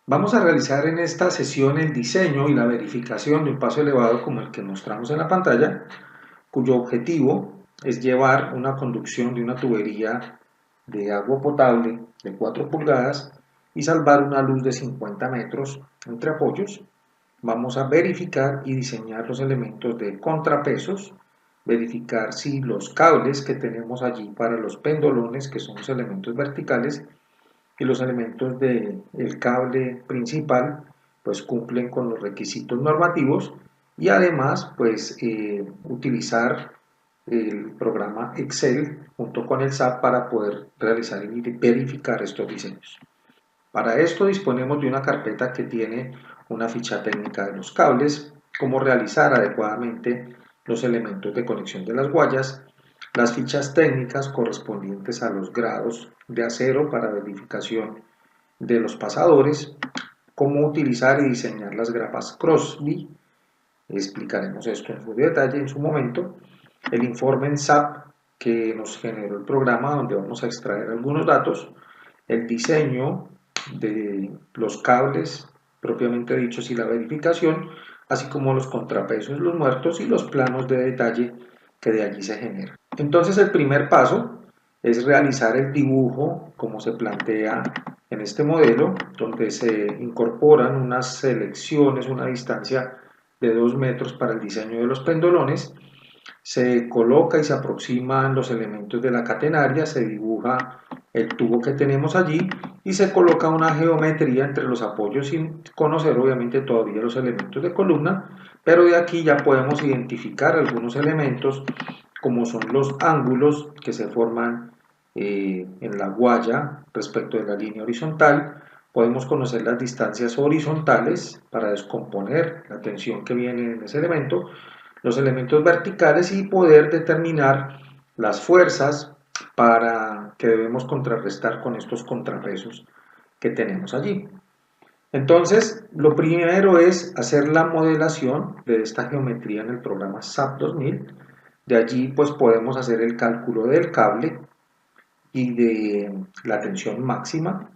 Vamos a realizar en esta sesión el diseño y la verificación de un paso elevado como el que mostramos en la pantalla, cuyo objetivo es llevar una conducción de una tubería de agua potable de 4 pulgadas y salvar una luz de 50 metros entre apoyos. Vamos a verificar y diseñar los elementos de contrapesos, verificar si los cables que tenemos allí para los pendolones, que son los elementos verticales, y los elementos del cable principal pues cumplen con los requisitos normativos y además pues utilizar el programa Excel junto con el SAP para poder realizar y verificar estos diseños. Para esto disponemos de una carpeta que tiene una ficha técnica de los cables, cómo realizar adecuadamente los elementos de conexión de las guayas, las fichas técnicas correspondientes a los grados de acero para verificación de los pasadores, cómo utilizar y diseñar las grapas Crosby, explicaremos esto en su detalle en su momento, el informe en SAP que nos generó el programa donde vamos a extraer algunos datos, el diseño de los cables propiamente dichos y la verificación, así como los contrapesos, los muertos y los planos de detalle que de allí se generan. Entonces el primer paso es realizar el dibujo como se plantea en este modelo, donde se incorporan unas selecciones, una distancia de 2 metros para el diseño de los pendolones, se coloca y se aproximan los elementos de la catenaria, se dibuja el tubo que tenemos allí y se coloca una geometría entre los apoyos sin conocer obviamente todavía los elementos de columna, pero de aquí ya podemos identificar algunos elementos como son los ángulos que se forman en la guaya respecto de la línea horizontal. Podemos conocer las distancias horizontales para descomponer la tensión que viene en ese elemento, los elementos verticales y poder determinar las fuerzas para que debemos contrarrestar con estos contrapesos que tenemos allí. Entonces, lo primero es hacer la modelación de esta geometría en el programa SAP 2000. De allí pues podemos hacer el cálculo del cable y de la tensión máxima.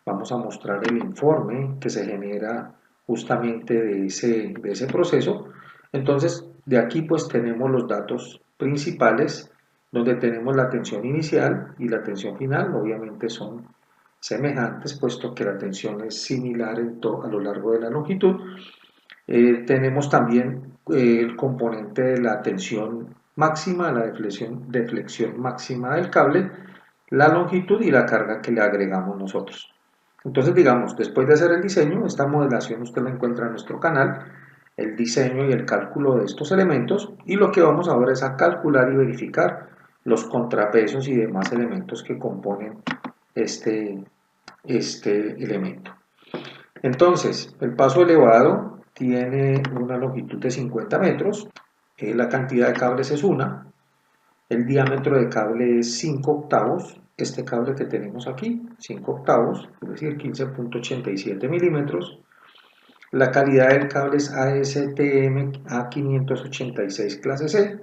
Vamos a mostrar el informe que se genera justamente de ese proceso. Entonces, de aquí pues tenemos los datos principales, donde tenemos la tensión inicial y la tensión final, obviamente son semejantes, puesto que la tensión es similar a lo largo de la longitud. Tenemos también el componente de la tensión máxima, la deflexión máxima del cable, la longitud y la carga que le agregamos nosotros. Entonces, digamos, después de hacer el diseño, esta modelación usted la encuentra en nuestro canal, el diseño y el cálculo de estos elementos, y lo que vamos ahora es a calcular y verificar los contrapesos y demás elementos que componen este, este elemento. Entonces, el paso elevado tiene una longitud de 50 metros, la cantidad de cables es una, el diámetro de cable es 5 octavos, este cable que tenemos aquí, 5 octavos, es decir, 15.87 milímetros. La calidad del cable es ASTM A586 clase C.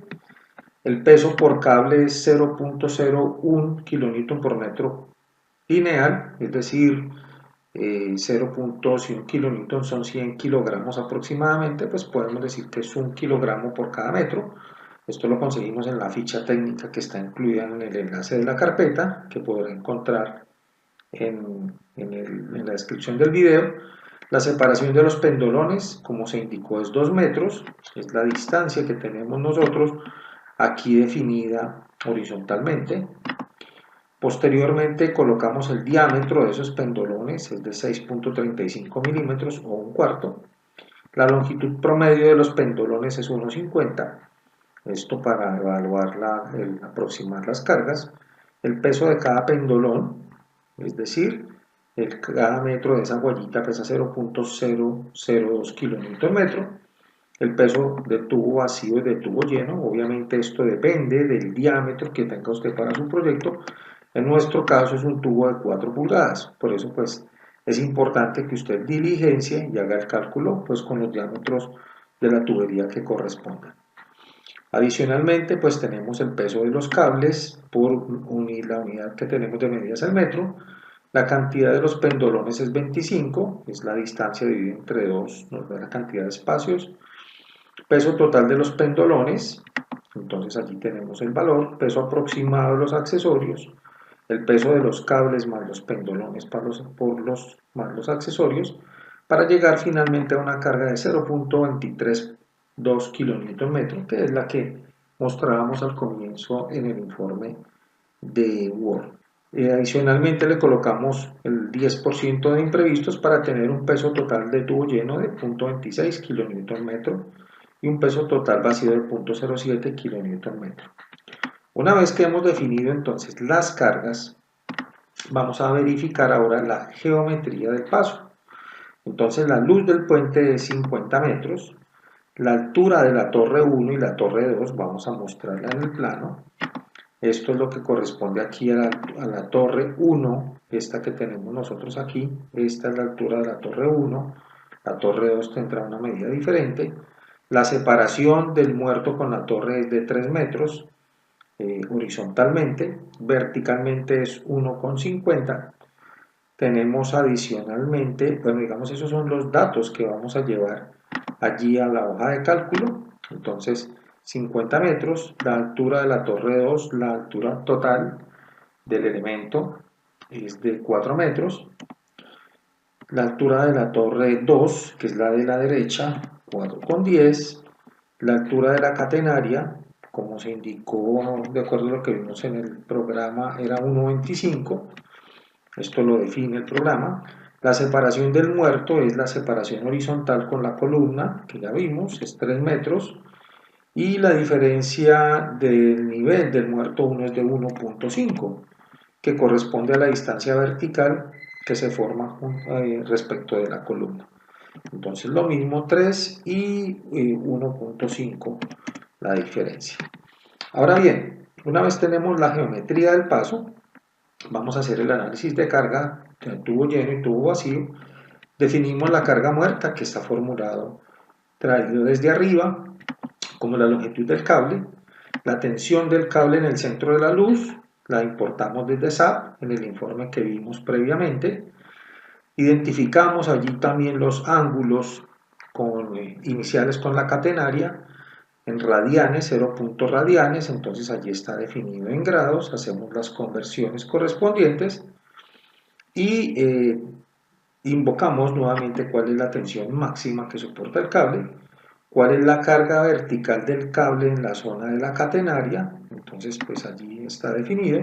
El peso por cable es 0.01 kN por metro lineal, es decir, 0.1 kilonewton son 100 kilogramos aproximadamente, pues podemos decir que es 1 kilogramo por cada metro. Esto lo conseguimos en la ficha técnica que está incluida en el enlace de la carpeta, que podrá encontrar en la descripción del video. La separación de los pendolones, como se indicó, es 2 metros, es la distancia que tenemos nosotros aquí definida horizontalmente. Posteriormente colocamos el diámetro de esos pendolones, es de 6.35 milímetros o un cuarto. La longitud promedio de los pendolones es 1.50, esto para evaluar aproximar las cargas. El peso de cada pendolón, es decir, cada metro de esa guayita pesa 0.002 kilonewton. El peso del tubo vacío y del tubo lleno, obviamente esto depende del diámetro que tenga usted para su proyecto. En nuestro caso es un tubo de 4 pulgadas, por eso pues es importante que usted diligencie y haga el cálculo pues con los diámetros de la tubería que correspondan. Adicionalmente pues tenemos el peso de los cables por la unidad que tenemos de medidas al metro, La cantidad de los pendolones es 25, es la distancia dividida entre 2, nos da la cantidad de espacios. Peso total de los pendolones, entonces aquí tenemos el valor, peso aproximado de los accesorios, el peso de los cables más los pendolones más los accesorios, para llegar finalmente a una carga de 0.232 kN, que es la que mostrábamos al comienzo en el informe de Word. Adicionalmente le colocamos el 10% de imprevistos para tener un peso total de tubo lleno de 0.26 kN y un peso total vacío de 0.07 kN. Una vez que hemos definido entonces las cargas, vamos a verificar ahora la geometría del paso. Entonces la luz del puente es 50 metros, la altura de la torre 1 y la torre 2 vamos a mostrarla en el plano. Esto es lo que corresponde aquí a la torre 1, esta que tenemos nosotros aquí. Esta es la altura de la torre 1, la torre 2 tendrá una medida diferente. La separación del muerto con la torre es de 3 metros horizontalmente, verticalmente es 1,50. Tenemos adicionalmente, bueno, digamos, esos son los datos que vamos a llevar allí a la hoja de cálculo. Entonces, 50 metros, la altura de la torre 2, la altura total del elemento es de 4 metros, la altura de la torre 2, que es la de la derecha, 4,10, la altura de la catenaria, como se indicó de acuerdo a lo que vimos en el programa, era 1,25, esto lo define el programa. La separación del muerto es la separación horizontal con la columna, que ya vimos, es 3 metros, y la diferencia del nivel del muerto 1 es de 1,5, que corresponde a la distancia vertical que se forma respecto de la columna. Entonces lo mismo 3 y 1,5 la diferencia. Ahora bien, una vez tenemos la geometría del paso, vamos a hacer el análisis de carga de tubo lleno y tubo vacío. Definimos la carga muerta, que está formulado traído desde arriba, como la longitud del cable, la tensión del cable en el centro de la luz, la importamos desde SAP en el informe que vimos previamente. Identificamos allí también los ángulos iniciales con la catenaria en radianes, 0 puntos radianes, entonces allí está definido en grados, hacemos las conversiones correspondientes y invocamos nuevamente cuál es la tensión máxima que soporta el cable, cuál es la carga vertical del cable en la zona de la catenaria, entonces pues allí está definido,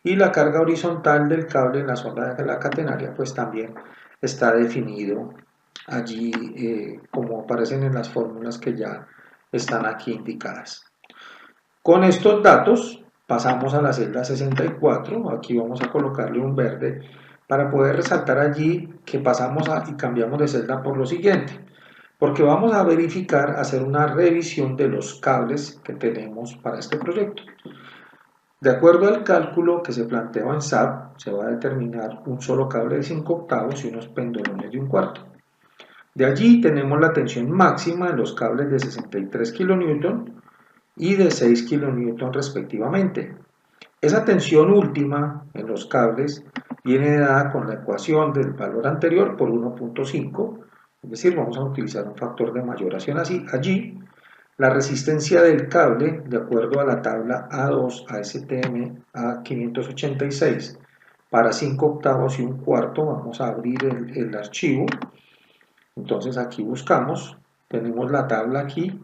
y la carga horizontal del cable en la zona de la catenaria pues también está definido allí como aparecen en las fórmulas que ya están aquí indicadas. Con estos datos pasamos a la celda 64, aquí vamos a colocarle un verde para poder resaltar allí que pasamos y cambiamos de celda por lo siguiente, porque vamos a verificar, hacer una revisión de los cables que tenemos para este proyecto. De acuerdo al cálculo que se planteó en SAP, se va a determinar un solo cable de 5 octavos y unos pendolones de 1/4. De allí tenemos la tensión máxima en los cables de 63 kN y de 6 kN respectivamente. Esa tensión última en los cables viene dada con la ecuación del valor anterior por 1,5, es decir, vamos a utilizar un factor de mayoración allí. La resistencia del cable, de acuerdo a la tabla A2 ASTM A586, para 5 octavos y 1/4, vamos a abrir el archivo. Entonces aquí buscamos, tenemos la tabla aquí,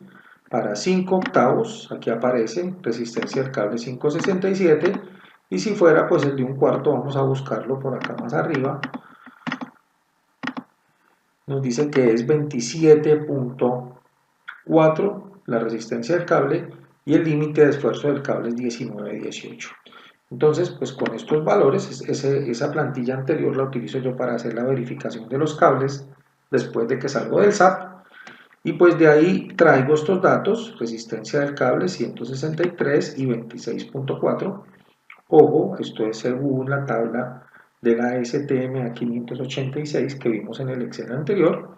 para 5 octavos, aquí aparece resistencia del cable 567, y si fuera pues el de 1/4 vamos a buscarlo por acá más arriba, nos dice que es 27,4 la resistencia del cable y el límite de esfuerzo del cable es 19,18. Entonces pues con estos valores, esa plantilla anterior la utilizo yo para hacer la verificación de los cables después de que salgo del SAP. Y pues de ahí traigo estos datos, resistencia del cable 163 y 26,4. Ojo, esto es según la tabla de la STM A586 que vimos en el Excel anterior.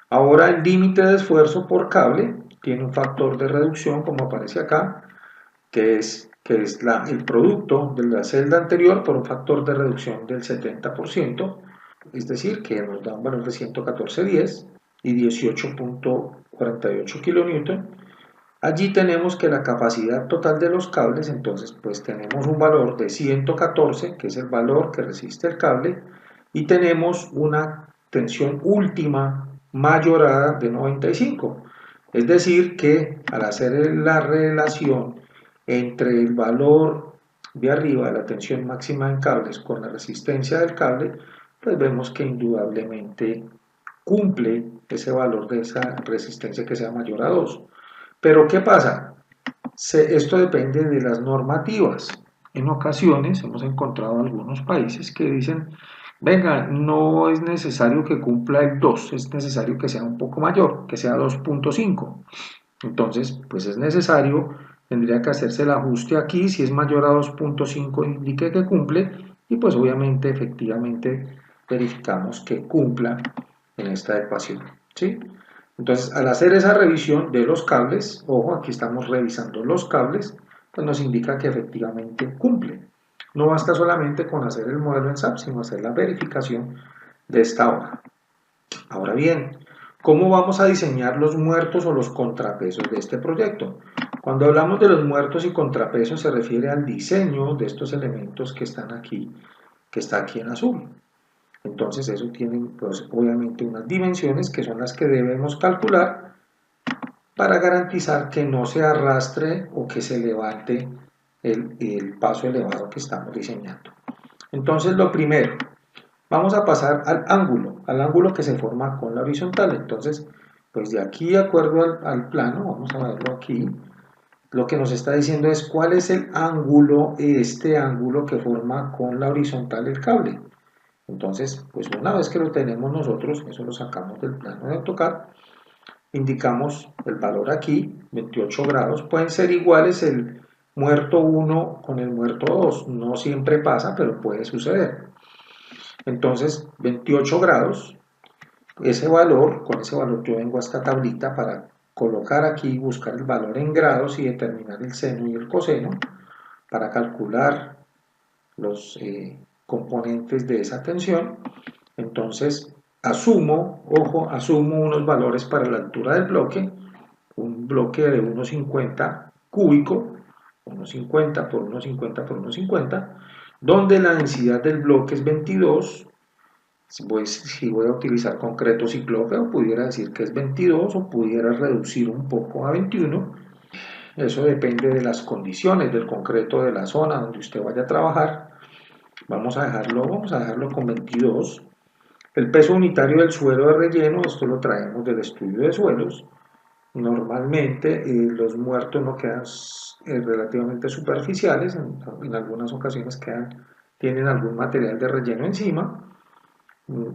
Ahora el límite de esfuerzo por cable tiene un factor de reducción como aparece acá, que que es el producto de la celda anterior por un factor de reducción del 70%, es decir, que nos da un valor de 114.10 y 18.48 kN. Allí tenemos que la capacidad total de los cables, entonces pues tenemos un valor de 114, que es el valor que resiste el cable, y tenemos una tensión última mayorada de 95. Es decir, que al hacer la relación entre el valor de arriba de la tensión máxima en cables con la resistencia del cable, pues vemos que indudablemente cumple ese valor de esa resistencia que sea mayor a 2. Pero ¿qué pasa? Esto depende de las normativas. En ocasiones hemos encontrado algunos países que dicen, venga, no es necesario que cumpla el 2, es necesario que sea un poco mayor, que sea 2.5. Entonces, pues es necesario, tendría que hacerse el ajuste aquí, si es mayor a 2.5 indique que cumple, y pues obviamente, efectivamente, verificamos que cumpla en esta ecuación, ¿sí? Entonces, al hacer esa revisión de los cables, ojo, aquí estamos revisando los cables, pues nos indica que efectivamente cumple. No basta solamente con hacer el modelo en SAP, sino hacer la verificación de esta hoja. Ahora bien, ¿cómo vamos a diseñar los muertos o los contrapesos de este proyecto? Cuando hablamos de los muertos y contrapesos se refiere al diseño de estos elementos que están aquí, que está aquí en azul. Entonces eso tiene pues, obviamente unas dimensiones que son las que debemos calcular para garantizar que no se arrastre o que se levante el paso elevado que estamos diseñando. Entonces lo primero, vamos a pasar al ángulo que se forma con la horizontal. Entonces, pues de aquí de acuerdo al plano, vamos a verlo aquí, lo que nos está diciendo es cuál es el ángulo, este ángulo que forma con la horizontal el cable. Entonces, pues una vez que lo tenemos nosotros, eso lo sacamos del plano de AutoCAD, indicamos el valor aquí, 28 grados, pueden ser iguales el muerto 1 con el muerto 2, no siempre pasa, pero puede suceder. Entonces, 28 grados, con ese valor yo vengo a esta tablita para colocar aquí, buscar el valor en grados y determinar el seno y el coseno para calcular los componentes de esa tensión. Entonces, asumo unos valores para la altura del bloque, un bloque de 1,50 cúbico, 1,50 por 1,50 por 1,50, donde la densidad del bloque es 22. Si voy a utilizar concreto ciclófero, pudiera decir que es 22 o pudiera reducir un poco a 21. Eso depende de las condiciones del concreto de la zona donde usted vaya a trabajar. Vamos a dejarlo con 22. El peso unitario del suelo de relleno, esto lo traemos del estudio de suelos. Normalmente los muertos no quedan relativamente superficiales, en algunas ocasiones tienen algún material de relleno encima.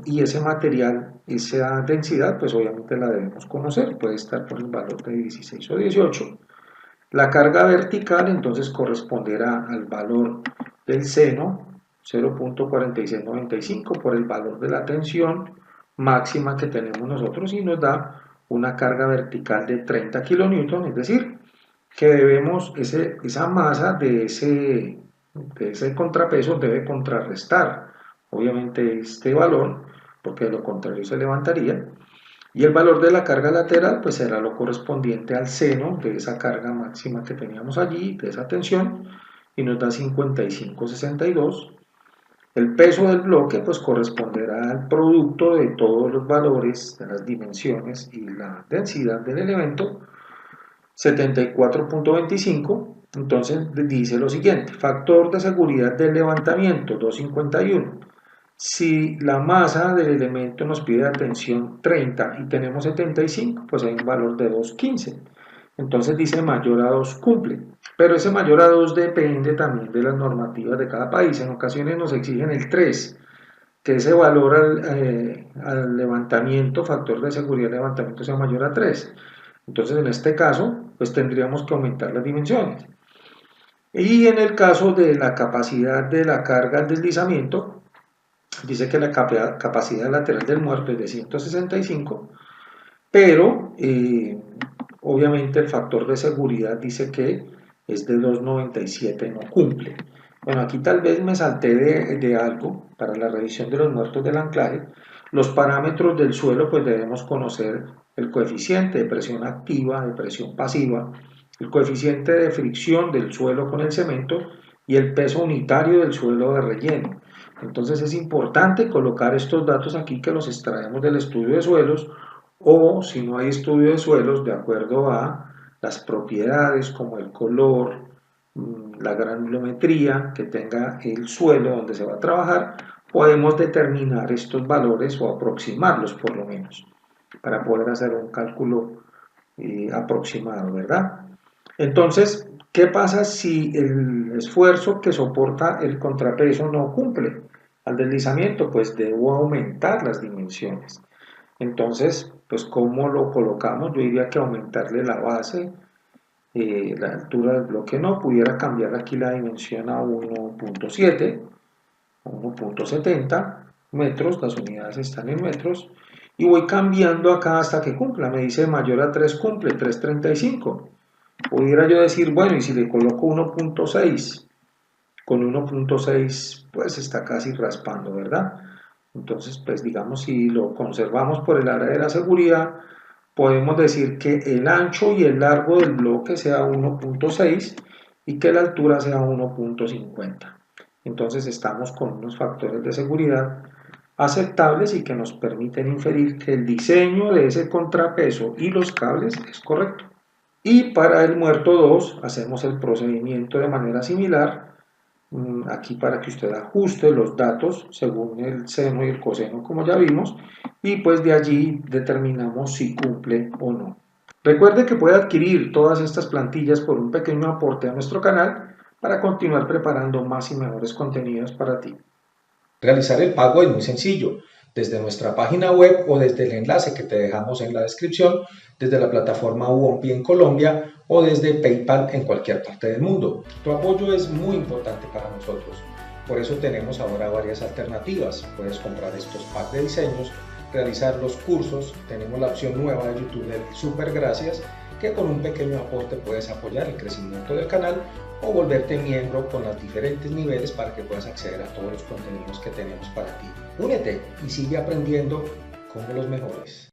Y ese material, esa densidad, pues obviamente la debemos conocer, puede estar por el valor de 16 o 18. La carga vertical entonces corresponderá al valor del seno, 0.4695 por el valor de la tensión máxima que tenemos nosotros y nos da una carga vertical de 30 kN, es decir, que debemos, esa masa de ese contrapeso debe contrarrestar obviamente este valor, porque de lo contrario se levantaría, y el valor de la carga lateral pues será lo correspondiente al seno de esa carga máxima que teníamos allí, de esa tensión, y nos da 55,62. El peso del bloque pues corresponderá al producto de todos los valores, de las dimensiones y la densidad del elemento, 74.25. Entonces dice lo siguiente: factor de seguridad del levantamiento 251. Si la masa del elemento nos pide la tensión 30 y tenemos 75, pues hay un valor de 215. Entonces dice mayor a 2 cumple, pero ese mayor a 2 depende también de las normativas de cada país. En ocasiones nos exigen el 3, que ese valor al levantamiento, factor de seguridad de levantamiento, sea mayor a 3. Entonces en este caso pues tendríamos que aumentar las dimensiones. Y en el caso de la capacidad de la carga al deslizamiento, dice que la capacidad lateral del muerto es de 165, pero obviamente el factor de seguridad dice que es de 2.97, no cumple. Bueno, aquí tal vez me salté de algo para la revisión de los muertos del anclaje. Los parámetros del suelo, pues debemos conocer el coeficiente de presión activa, de presión pasiva, el coeficiente de fricción del suelo con el cemento y el peso unitario del suelo de relleno. Entonces es importante colocar estos datos aquí que los extraemos del estudio de suelos, o si no hay estudio de suelos, de acuerdo a las propiedades como el color, la granulometría que tenga el suelo donde se va a trabajar, podemos determinar estos valores o aproximarlos por lo menos, para poder hacer un cálculo aproximado, ¿verdad? Entonces, ¿qué pasa si el esfuerzo que soporta el contrapeso no cumple al deslizamiento? Pues debo aumentar las dimensiones. Entonces, pues ¿cómo lo colocamos? Yo diría que aumentarle la base, la altura del bloque no, pudiera cambiar aquí la dimensión a 1.7, 1.70 metros, las unidades están en metros, y voy cambiando acá hasta que cumpla. Me dice mayor a 3 cumple, 3.35. Pudiera yo decir, bueno, y si le coloco 1.6, con 1.6 pues está casi raspando, ¿verdad? Entonces, pues digamos, si lo conservamos por el área de la seguridad, podemos decir que el ancho y el largo del bloque sea 1.6 y que la altura sea 1.50. Entonces estamos con unos factores de seguridad aceptables y que nos permiten inferir que el diseño de ese contrapeso y los cables es correcto. Y para el muerto 2 hacemos el procedimiento de manera similar, aquí para que usted ajuste los datos según el seno y el coseno como ya vimos, y pues de allí determinamos si cumple o no. Recuerde que puede adquirir todas estas plantillas por un pequeño aporte a nuestro canal para continuar preparando más y mejores contenidos para ti. Realizar el pago es muy sencillo, desde nuestra página web o desde el enlace que te dejamos en la descripción, desde la plataforma Uompi en Colombia o desde PayPal en cualquier parte del mundo. Tu apoyo es muy importante para nosotros, por eso tenemos ahora varias alternativas. Puedes comprar estos packs de diseños, realizar los cursos, tenemos la opción nueva de YouTube del Super Gracias, que con un pequeño aporte puedes apoyar el crecimiento del canal o volverte miembro con los diferentes niveles para que puedas acceder a todos los contenidos que tenemos para ti. Únete y sigue aprendiendo como los mejores.